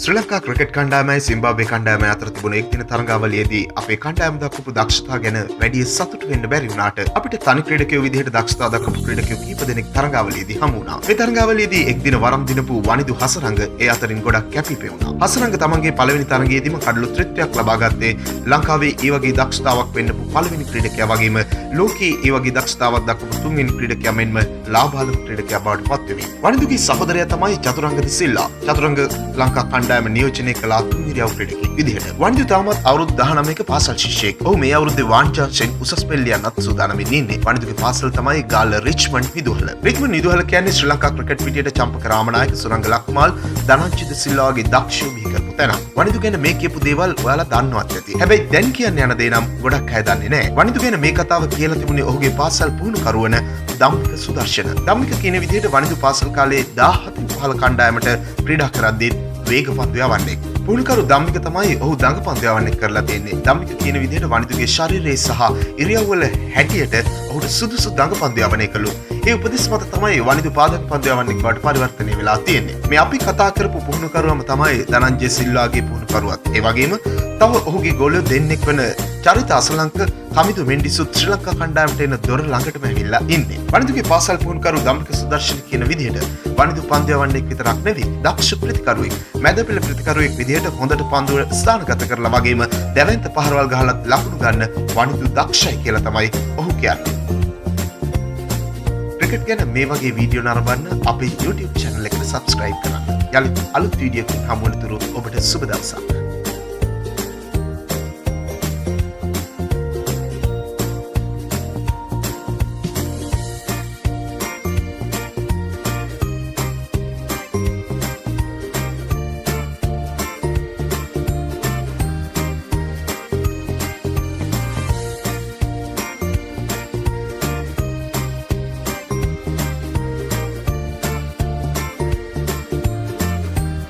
ශ්‍රී Lanka cricket කණ්ඩායමයි සිම්බාබ්වේ කණ්ඩායමයි අතර තිබුණ එක්දින තරඟාවලියේදී අපේ කණ්ඩායම දක්වපු දක්ෂතා ගැන වැඩි සතුටු වෙන්න බැරි වුණාට අපිට තනි ක්‍රීඩකයෝ විදිහට දක්ෂතා දක්වපු ක්‍රීඩකයෝ කීප දෙනෙක් තරඟාවලියේදී හමු වුණා. මේ තරඟාවලියේදී එක්දින වරම් දිනපු වනිදු හසරංග ඒ අතරින් ගොඩක් කැපී පෙනුණා. හසරංග තමන්ගේ පළවෙනි තරඟයේදීම කඩලු ත්‍රිත්වයක් ලබා ගත්තේ ලංකාවේ ඒ වගේ දක්ෂතාවක් වෙන්නපු පළවෙනි ක්‍රීඩකයා වගේම ලෝකයේ ඒ වගේ දක්ෂතාවක් දක්වපු තුන්වෙනි ක්‍රීඩකයා මෙන්ම ලාභාලක ක්‍රීඩකයා බවට පත් වෙමි. වනිදුගේ සහෝදරයා තමයි චතුරංග ද සිල්ලා. චතුරංග ලංකා කණ්ඩායම නියෝජනය කළා තුන්විරියව් ක්‍රීඩකෙක් විදිහට. වනිදු තාමත් අවුරුදු 19ක පාසල් ශිෂ්‍යයෙක්. ඔහු මේ අවුරුද්දේ වාංචාංශෙන් උසස් පෙළ යන්නත් සූදානම්ින් ඉන්නේ. වනිදුගේ පාසල තමයි ගාල්ල රිච්මන්ඩ් විදුහල. රිච්මන්ඩ් විදුහල කියන්නේ ශ්‍රී ලංකා ක්‍රිකට් පිටියට චම්පක රාමනායක සුරංග ලක්මාල් ධනංජිත සිල්වා වගේ දක්ෂයෝ බිහි කරපු තැන. වනිදු ගැන මේ කියපු දේවල් ඔයාලා දන්නවත් ඇති. හැබැයි දැන් කියන්න යන දේ නම් ගොඩක් අය දන්නේ නැහැ. වනිදු ගැන මේ කතාව කියලා තිබුණේ ඔහුගේ පාසල් පුහුණුකරුවන ධම්මික සුදර්ශන. ධම්මික කියන විදිහට වනිදු පාසල් කාලේ 17 15 කණ්ඩායමට ක්‍රීඩා කරද්දී වේගපන්දු යවන්නේ. පුහුණුකරු ධම්මික තමයි ඔහු දඟපන්දු යවන්නේ කරලා තියෙන්නේ. ධම්මික කියන විදිහට වනිදුගේ ශරීරයේ සහ ඉරියව්වල හැටියට ඔහුට සුදුසු දඟපන්දු යවන්නේ කළු. ඒ උපදෙස් මත තමයි වනිදු පාදක පන්දු යවන්නේ බවට පරිවර්තනය වෙලා තියෙන්නේ. මේ අපි කතා කරපු පුහුණුකරුවම තමයි ධනංජය සිල්වාගේ පුහුණුකරුවත්. ඒ වගේම තව ඔහුගේ ගෝලයෝ දෙන්නෙක් වන චරිත අසලංක කමිදු මෙන්ඩිසුත් ශ්‍රී ලංකා කණ්ඩායමට එන දොර ළඟටම ඇවිල්ලා ඉන්නේ. වනිදුගේ පාසල් පුහුණුකරු ධම්මික සුදර්ශන කියන විදිහට වනිදු පන්දු යවන්නෙක් විතරක් නෙවෙයි දක්ෂ ප්‍රතිකරුවෙක්. මැද පෙළ ප්‍රතිකරුවෙක් විදිහට හොඳට පන්දුව ස්ථානගත කරලා වගේම දැවැන්ත පහරවල් ගහලා ලකුණු ගන්න වනිදු දක්ෂයි කියලා තමයි ඔහු කියන්නේ. ක්‍රිකට් ගැන මේ වගේ වීඩියෝ නරඹන්න අපේ YouTube channel එකට subscribe කරන්න. යලිත් අලුත් වීඩියෝකින් හමු වෙනතුරු ඔබට සුබ දවසක්.